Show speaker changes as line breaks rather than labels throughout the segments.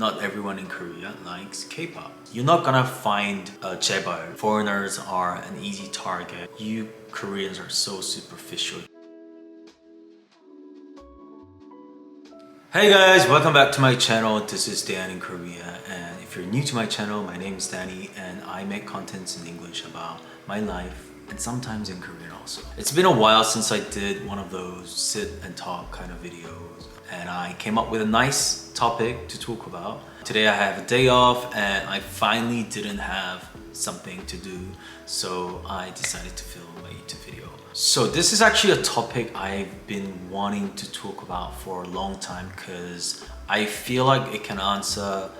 Not everyone in Korea likes K-pop. You're not gonna find a 제발. Foreigners are an easy target. You Koreans are so superficial. Hey guys, welcome back to my channel. This is Dan in Korea, and if you're new to my channel, my name is Danny and I make contents in English about my life and sometimes in Korean also. It's been a while since I did one of those sit and talk kind of videos, and I came up with a nice topic to talk about. Today I have a day off and I finally didn't have something to do, so I decided to film a YouTube video. So this is actually a topic I've been wanting to talk about for a long time because I feel like it can answer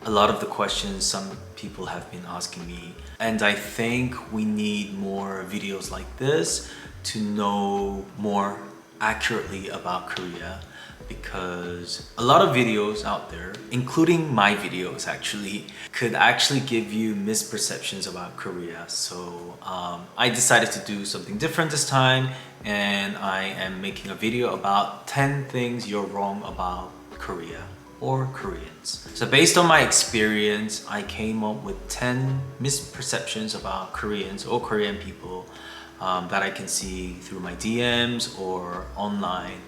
a lot of the questions some people have been asking me, and I think we need more videos like this to know more accurately about Korea, because a lot of videos out there, including my videos actually, could actually give you misperceptions about Korea. So I decided to do something different this time, and I am making a video about 10 things you're wrong about Korea or Koreans. So based on my experience, I came up with 10 misperceptions about Koreans or Korean people that I can see through my DMs or online,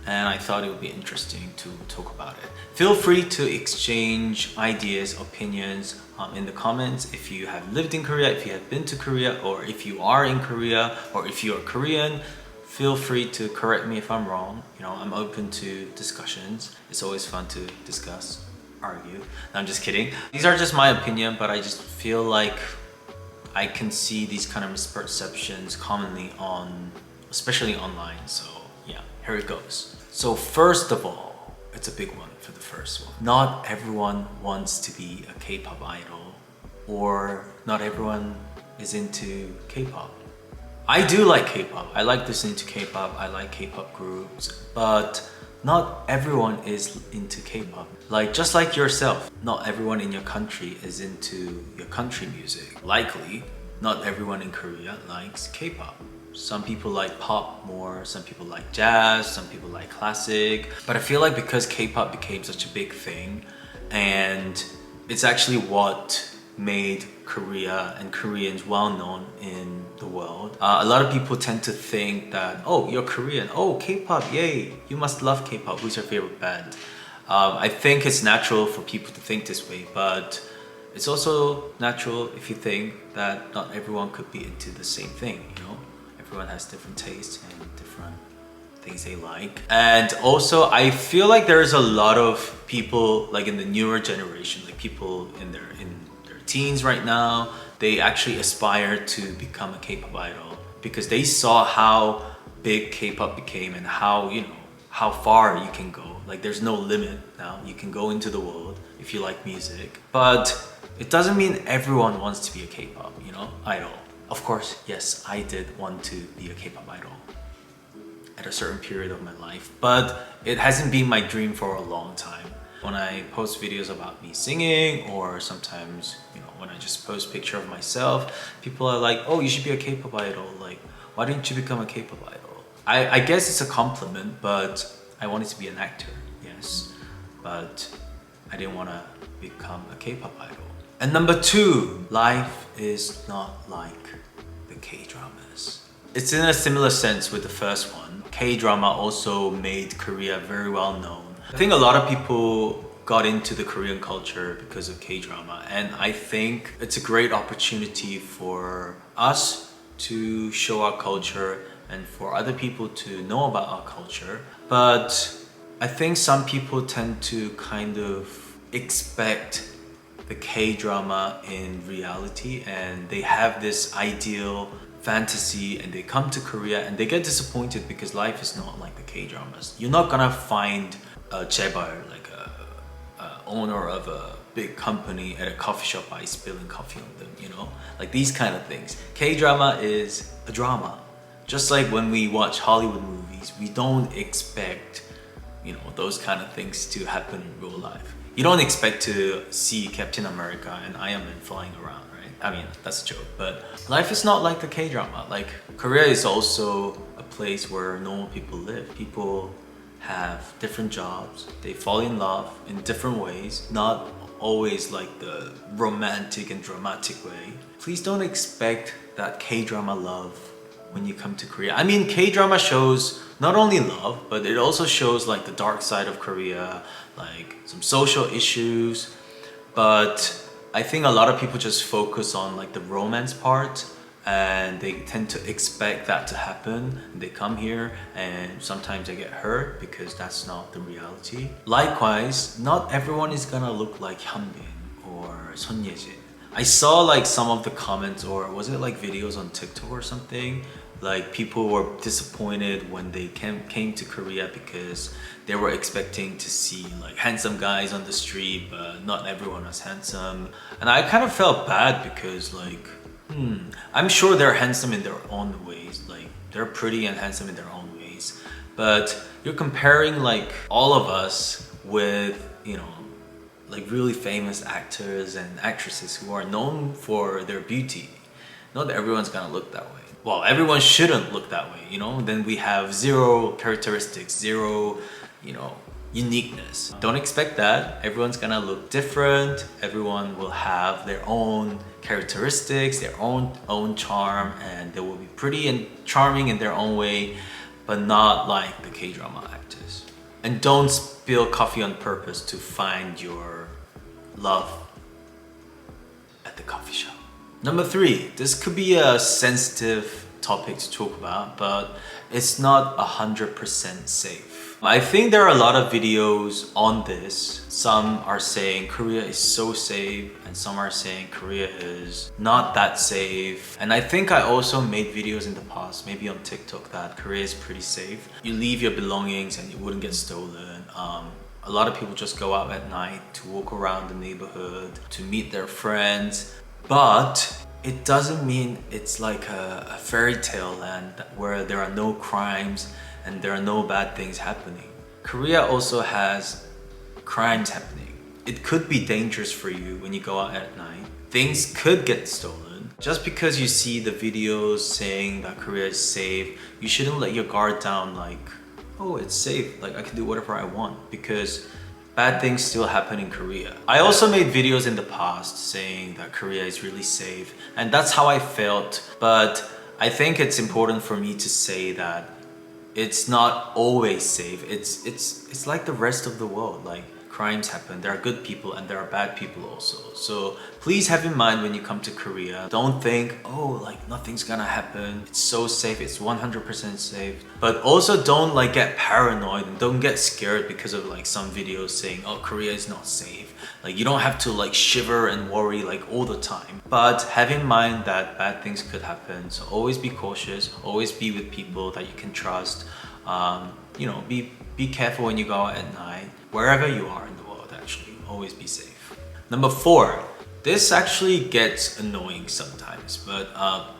and I thought it would be interesting to talk about it. Feel free to exchange ideas, opinions in the comments. If you have lived in Korea, if you have been to Korea, or if you are in Korea, or if you are Korean, feel free to correct me if I'm wrong. You know, I'm open to discussions. It's always fun to discuss, argue. No, I'm just kidding. These are just my opinion, but I just feel like I can see these kind of misperceptions commonly especially online. So yeah, here it goes. So first of all, it's a big one for the first one. Not everyone wants to be a K-pop idol, or not everyone is into K-pop. I do like K-pop. I like listening to K-pop. I like K-pop groups, but not everyone is into K-pop. Just like yourself, not everyone in your country is into your country music. Likely, not everyone in Korea likes K-pop. Some people like pop more, some people like jazz, some people like classic. But I feel like because K-pop became such a big thing, and it's actually what made Korea and Koreans well known in the world. A lot of people tend to think that, oh, you're Korean, oh, K-pop, yay, you must love K-pop, who's your favorite band? I think it's natural for people to think this way, but it's also natural if you think that not everyone could be into the same thing, you know? Everyone has different tastes and different things they like. And also, I feel like there's a lot of people like in the newer generation, like people in their teens right now, they actually aspire to become a K-pop idol because they saw how big K-pop became and how, you know, how far you can go. Like there's no limit now. You can go into the world if you like music. But it doesn't mean everyone wants to be a K-pop, you know, idol. Of course, yes, I did want to be a K-pop idol at a certain period of my life, but it hasn't been my dream for a long time. When I post videos about me singing, or sometimes, you know, when I just post a picture of myself, people are like, oh, you should be a K-pop idol. Like, why didn't you become a K-pop idol? I guess it's a compliment, but I wanted to be an actor, yes. But I didn't want to become a K-pop idol. And number two, life is not like the K-dramas. It's in a similar sense with the first one. K-drama also made Korea very well known. I think a lot of people got into the Korean culture because of K-drama, and I think it's a great opportunity for us to show our culture and for other people to know about our culture. But I think some people tend to kind of expect the K-drama in reality, and they have this ideal fantasy, and they come to Korea and they get disappointed because life is not like the K-dramas. You're not gonna find a 제발, like a owner of a big company at a coffee shop by spilling coffee on them, you know? Like these kind of things. K-drama is a drama. Just like when we watch Hollywood movies, we don't expect, you know, those kind of things to happen in real life. You don't expect to see Captain America and Iron Man flying around, right? I mean, that's a joke, but life is not like the K-drama. Like, Korea is also a place where normal people live. People have different jobs. They fall in love in different ways, not always like the romantic and dramatic way. Please don't expect that K-drama love when you come to Korea. I mean, K-drama shows not only love, but it also shows like the dark side of Korea, like some social issues. But I think a lot of people just focus on like the romance part, and they tend to expect that to happen. They come here and sometimes they get hurt because that's not the reality. Likewise, not everyone is gonna look like Hyunbin or Son Ye-jin. I saw like some of the comments, or was it like videos on TikTok or something, like people were disappointed when they came to Korea because they were expecting to see like handsome guys on the street, but not everyone was handsome. And I kind of felt bad because like, I'm sure they're handsome in their own ways, like they're pretty and handsome in their own ways, but you're comparing like all of us with, you know, like really famous actors and actresses who are known for their beauty. Not everyone's gonna look that way. Well, everyone shouldn't look that way, you know? Then we have zero characteristics, zero, you know, uniqueness. Don't expect that. Everyone's gonna look different. Everyone will have their own characteristics, their own charm, and they will be pretty and charming in their own way, but not like the K-drama actors. And don't spill coffee on purpose to find your love at the coffee shop. Number 3, this could be a sensitive topic to talk about, but it's not 100% safe. I think there are a lot of videos on this. Some are saying Korea is so safe, and some are saying Korea is not that safe. And I think I also made videos in the past, maybe on TikTok, that Korea is pretty safe. You leave your belongings and it wouldn't get stolen. A lot of people just go out at night to walk around the neighborhood, to meet their friends. But it doesn't mean it's like a fairy tale land where there are no crimes and there are no bad things happening. Korea also has crimes happening. It could be dangerous for you when you go out at night. Things could get stolen. Just because you see the videos saying that Korea is safe, you shouldn't let your guard down like, oh, it's safe, like I can do whatever I want, because bad things still happen in Korea. I also made videos in the past saying that Korea is really safe, and that's how I felt. But I think it's important for me to say that it's not always safe. It's like the rest of the world. Like, crimes happen, there are good people and there are bad people also. So please have in mind when you come to Korea, don't think, oh, like nothing's gonna happen, it's so safe, it's 100% safe. But also don't like get paranoid and don't get scared because of like some videos saying, oh, Korea is not safe. Like, you don't have to like shiver and worry like all the time. But have in mind that bad things could happen. So always be cautious, always be with people that you can trust. You know, be careful when you go out at night. Wherever you are in the world, actually, always be safe. Number 4, this actually gets annoying sometimes, but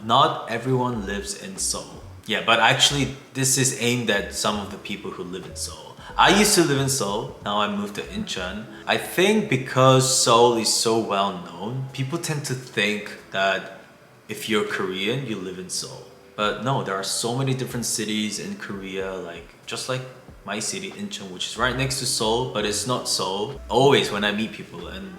not everyone lives in Seoul. Yeah, but actually this is aimed at some of the people who live in Seoul. I used to live in Seoul, now I moved to Incheon. I think because Seoul is so well known, people tend to think that if you're Korean, you live in Seoul. But no, there are so many different cities in Korea, like just like my city, Incheon, which is right next to Seoul, but it's not Seoul. Always when I meet people and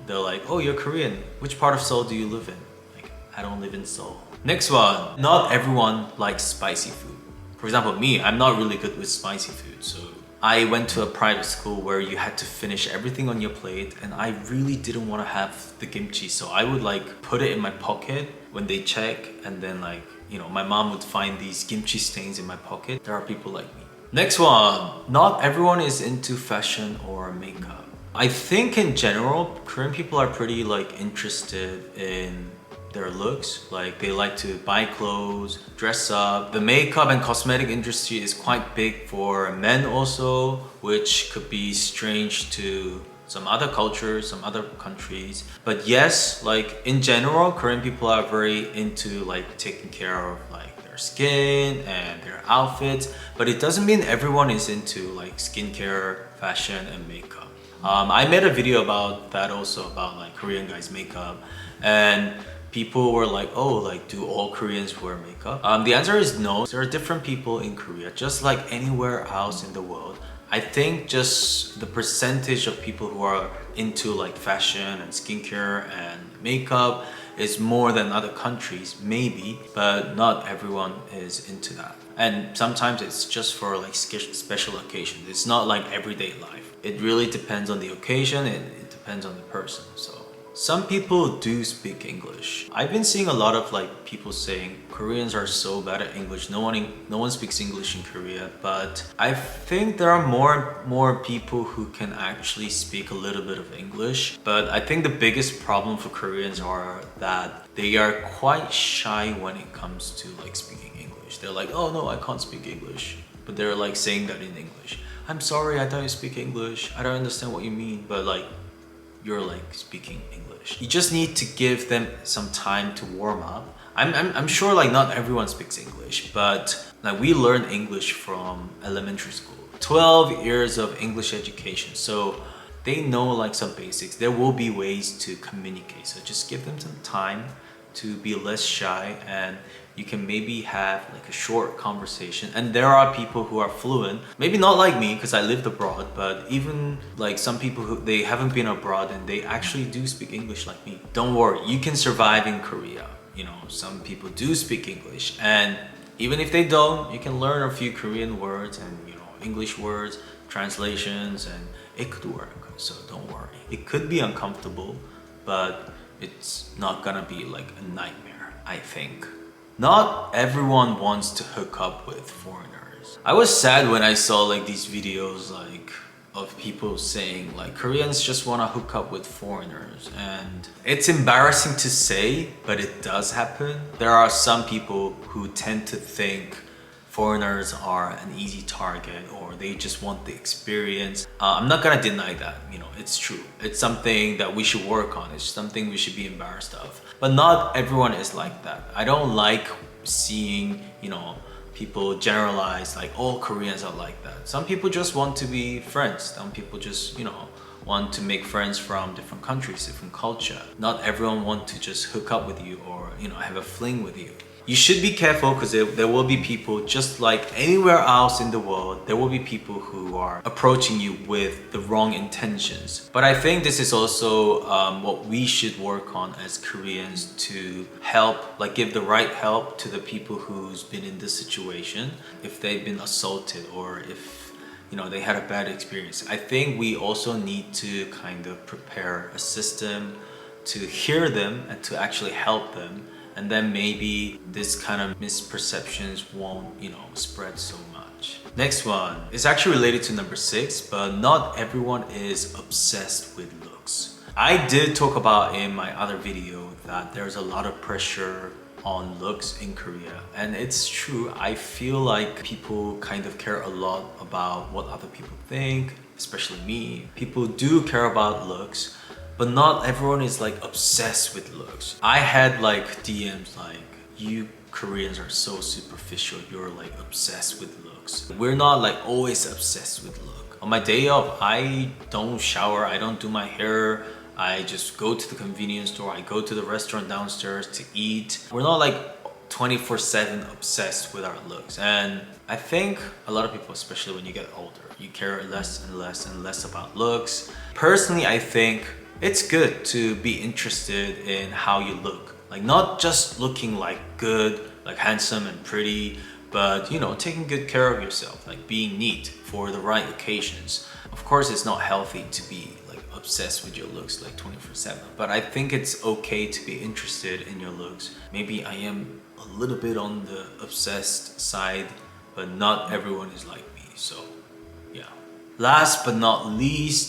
they're like, oh, you're Korean. Which part of Seoul do you live in? Like, I don't live in Seoul. Next one, not everyone likes spicy food. For example, me, I'm not really good with spicy food. So I went to a private school where you had to finish everything on your plate, and I really didn't want to have the kimchi. So I would like put it in my pocket when they check, and then like, you know, my mom would find these kimchi stains in my pocket. There are people like me. Next one, not everyone is into fashion or makeup. I think in general, Korean people are pretty like interested in their looks. Like, they like to buy clothes, dress up. The makeup and cosmetic industry is quite big for men also, which could be strange to some other cultures, some other countries. But yes, like in general, Korean people are very into like taking care of like their skin and their outfits, but it doesn't mean everyone is into like skincare, fashion, and makeup. I made a video about that also, about like Korean guys' makeup, and People were like, oh, like, do all Koreans wear makeup? The answer is no. There are different people in Korea, just like anywhere else in the world. I think just the percentage of people who are into like fashion and skincare and makeup is more than other countries, maybe, but not everyone is into that. And sometimes it's just for like special occasions. It's not like everyday life. It really depends on the occasion and it depends on the person. So some people do speak English. I've been seeing a lot of like people saying Koreans are so bad at English. No one speaks English in Korea. But I think there are more people who can actually speak a little bit of English. But I think the biggest problem for Koreans are that they are quite shy when it comes to like speaking English. They're like, oh no, I can't speak English. But they're like saying that in English. I'm sorry, I don't speak English. I don't understand what you mean. But like, you're like speaking English. You just need to give them some time to warm up. I'm sure like not everyone speaks English, but like we learn English from elementary school. 12 years of English education. So they know like some basics. There will be ways to communicate. So just give them some time to be less shy, and you can maybe have like a short conversation. And there are people who are fluent, maybe not like me because I lived abroad, but even like some people who they haven't been abroad and they actually do speak English like me. Don't worry, you can survive in Korea. You know, some people do speak English, and even if they don't, you can learn a few Korean words and English words, translations, and it could work. So don't worry. It could be uncomfortable, but it's not gonna be like a nightmare, I think. Not everyone wants to hook up with foreigners. I was sad when I saw like these videos like of people saying like Koreans just want to hook up with foreigners, and it's embarrassing to say, but it does happen. There are some people who tend to think foreigners are an easy target, or they just want the experience. I'm not gonna deny that, it's true. It's something that we should work on. It's something we should be embarrassed of. But not everyone is like that. I don't like seeing, people generalize like all Koreans are like that. Some people just want to be friends. Some people just, want to make friends from different countries, different culture. Not everyone want to just hook up with you or, have a fling with you. You should be careful because there will be people, just like anywhere else in the world, there will be people who are approaching you with the wrong intentions. But I think this is also what we should work on as Koreans to help, like give the right help to the people who's been in this situation, if they've been assaulted or if they had a bad experience. I think we also need to kind of prepare a system to hear them and to actually help them. And then maybe this kind of misperceptions won't, spread so much. Next one is actually related to number 6, but not everyone is obsessed with looks. I did talk about in my other video that there's a lot of pressure on looks in Korea, and it's true. I feel like people kind of care a lot about what other people think, especially me. People do care about looks, but not everyone is like obsessed with looks. I had like DMs like, you Koreans are so superficial, you're like obsessed with looks. We're not like always obsessed with look. On my day off, I don't shower, I don't do my hair, I just go to the convenience store, I go to the restaurant downstairs to eat. We're not like 24/7 obsessed with our looks. And I think a lot of people, especially when you get older, you care less and less and less about looks. Personally, I think it's good to be interested in how you look. Like not just looking like good, like handsome and pretty, but taking good care of yourself, like being neat for the right occasions. Of course, it's not healthy to be like obsessed with your looks like 24/7, but I think it's okay to be interested in your looks. Maybe I am a little bit on the obsessed side, but not everyone is like me, so yeah. Last but not least,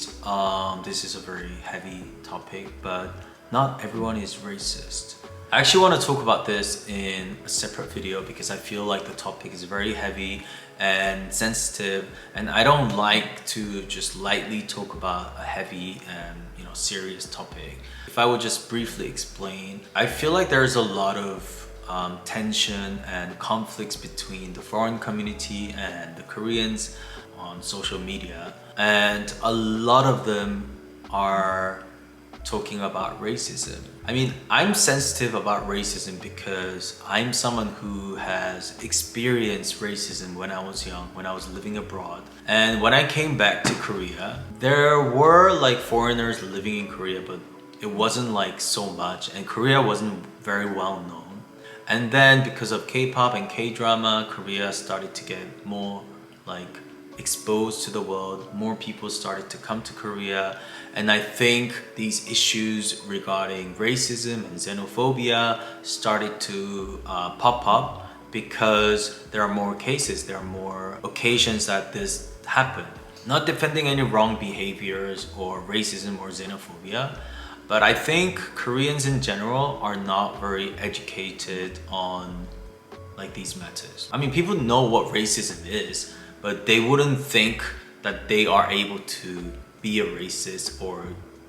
this is a very heavy topic, but not everyone is racist. I actually want to talk about this in a separate video because I feel like the topic is very heavy and sensitive, and I don't like to just lightly talk about a heavy and serious topic. If I would just briefly explain, I feel like there's a lot of tension and conflicts between the foreign community and the Koreans on social media, and a lot of them are talking about racism. I mean, I'm sensitive about racism because I'm someone who has experienced racism when I was young, when I was living abroad. And when I came back to Korea, there were like foreigners living in Korea, but it wasn't like so much, and Korea wasn't very well known. And then because of K-pop and K-drama, Korea started to get more like exposed to the world. More people started to come to Korea, and I think these issues regarding racism and xenophobia started to pop up because there are more cases, there are more occasions that this happened. Not defending any wrong behaviors or racism or xenophobia, but I think Koreans in general are not very educated on like these matters. I mean, people know what racism is, but they wouldn't think that they are able to be a racist or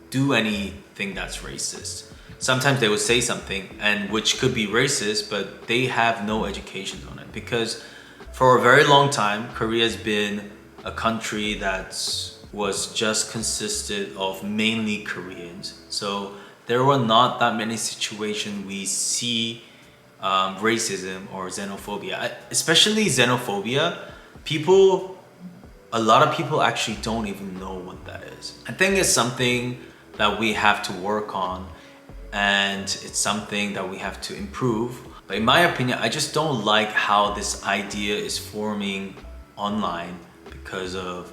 do anything that's racist. Sometimes they would say something and which could be racist, but they have no education on it, because for a very long time, Korea has been a country that was just consisted of mainly Koreans. So there were not that many situations we see racism or xenophobia. Especially xenophobia, a lot of people actually don't even know what that is. I think it's something that we have to work on, and it's something that we have to improve. But in my opinion, I just don't like how this idea is forming online because of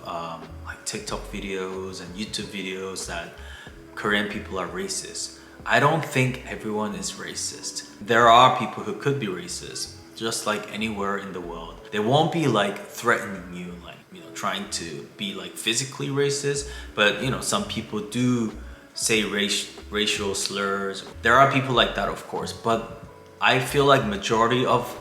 like TikTok videos and YouTube videos that Korean people are racist. I don't think everyone is racist. There are people who could be racist, just like anywhere in the world. They won't be like threatening you, like, you know, trying to be like physically racist, but you know, some people do say racial slurs. There are people like that, of course, but I feel like majority of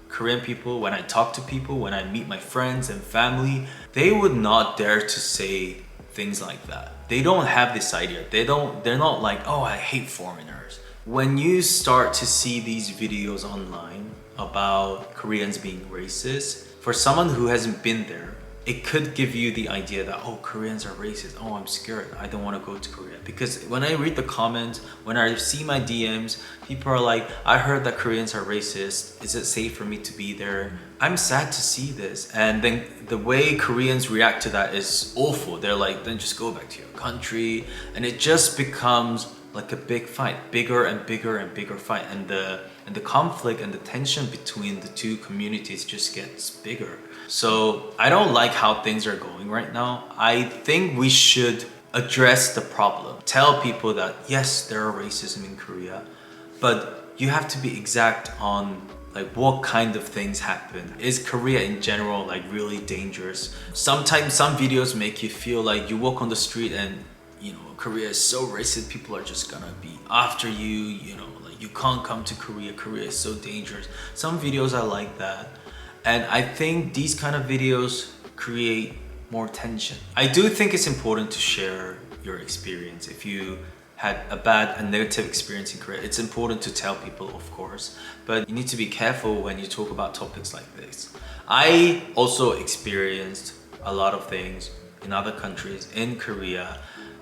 Korean people, when I talk to people, when I meet my friends and family, they would not dare to say things like that. They don't have this idea. They're not like, oh, I hate foreigners. When you start to see these videos online about Koreans being racist, for someone who hasn't been there, it could give you the idea that, oh, Koreans are racist. Oh, I'm scared. I don't want to go to Korea. Because when I read the comments, when I see my DMs, people are like, I heard that Koreans are racist. Is it safe for me to be there? I'm sad to see this. And then the way Koreans react to that is awful. They're like, then just go back to your country. And it just becomes like a big fight, bigger and bigger and bigger fight. And the conflict and the tension between the two communities just gets bigger. So I don't like how things are going right now. I think we should address the problem. Tell people that yes, there are racism in Korea, but you have to be exact on like what kind of things happen. Is Korea in general like really dangerous? Sometimes some videos make you feel like you walk on the street and, you know, Korea is so racist, people are just gonna be after you, you know, like you can't come to Korea, Korea is so dangerous. Some videos are like that. And I think these kind of videos create more tension. I do think it's important to share your experience. If you had a negative experience in Korea, it's important to tell people, of course, but you need to be careful when you talk about topics like this. I also experienced a lot of things in other countries, in Korea,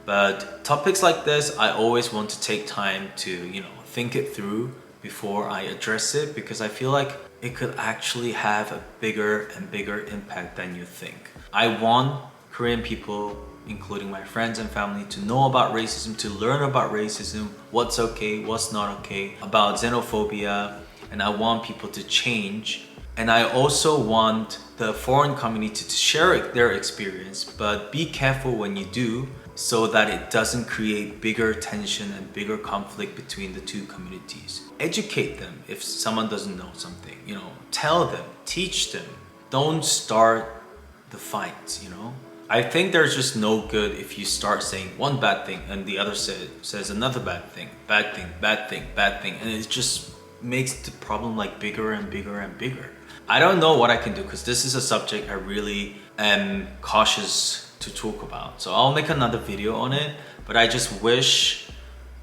but topics like this, I always want to take time to, you know, think it through before I address it, because I feel like it could actually have a bigger and bigger impact than you think. I want Korean people, including my friends and family, to know about racism, to learn about racism, what's okay, what's not okay, about xenophobia, and I want people to change. And I also want the foreign community to share their experience, but be careful when you do, so that it doesn't create bigger tension and bigger conflict between the two communities. Educate them if someone doesn't know something, you know, tell them, teach them. Don't start the fight, you know. I think there's just no good if you start saying one bad thing and the other says another bad thing, bad thing, bad thing, bad thing, and it just makes the problem like bigger and bigger and bigger. I don't know what I can do, because this is a subject I really am cautious to talk about. So I'll make another video on it, but I just wish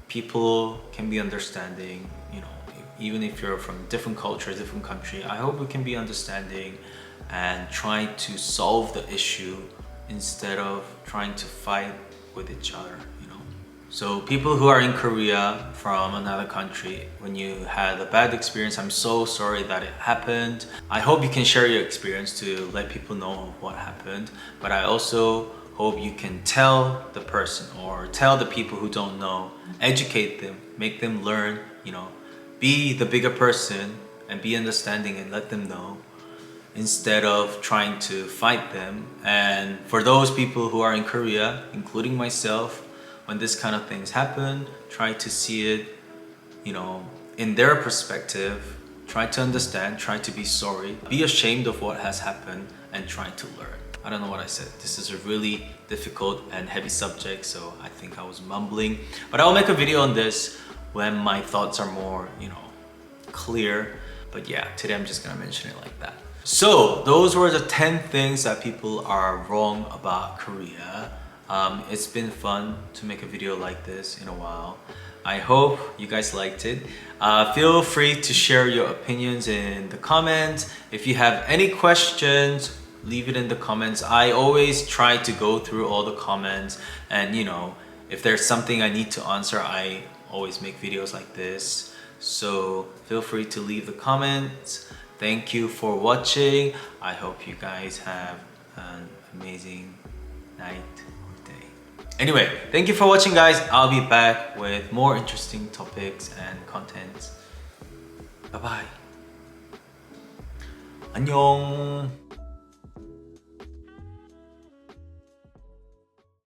people can be understanding, you know, even if you're from different culture, different country. I hope we can be understanding and try to solve the issue instead of trying to fight with each other, you know. So people who are in Korea from another country, when you had a bad experience, I'm so sorry that it happened. I hope you can share your experience to let people know what happened. But I also hope you can tell the person or tell the people who don't know, educate them, make them learn, be the bigger person and be understanding and let them know instead of trying to fight them. And for those people who are in Korea, including myself, when this kind of things happen, try to see it, in their perspective, try to understand, try to be sorry, be ashamed of what has happened and try to learn. I don't know what I said. This is a really difficult and heavy subject, so I think I was mumbling. But I'll make a video on this when my thoughts are more, clear. But yeah, today I'm just gonna mention it like that. So those were the 10 things that people are wrong about Korea. It's been fun to make a video like this in a while. I hope you guys liked it. Feel free to share your opinions in the comments. If you have any questions, leave it in the comments. I always try to go through all the comments, and if there's something I need to answer, I always make videos like this. So feel free to leave the comments. Thank you for watching. I hope you guys have an amazing night or day. Anyway, thank you for watching, guys. I'll be back with more interesting topics and contents. Bye bye. 안녕.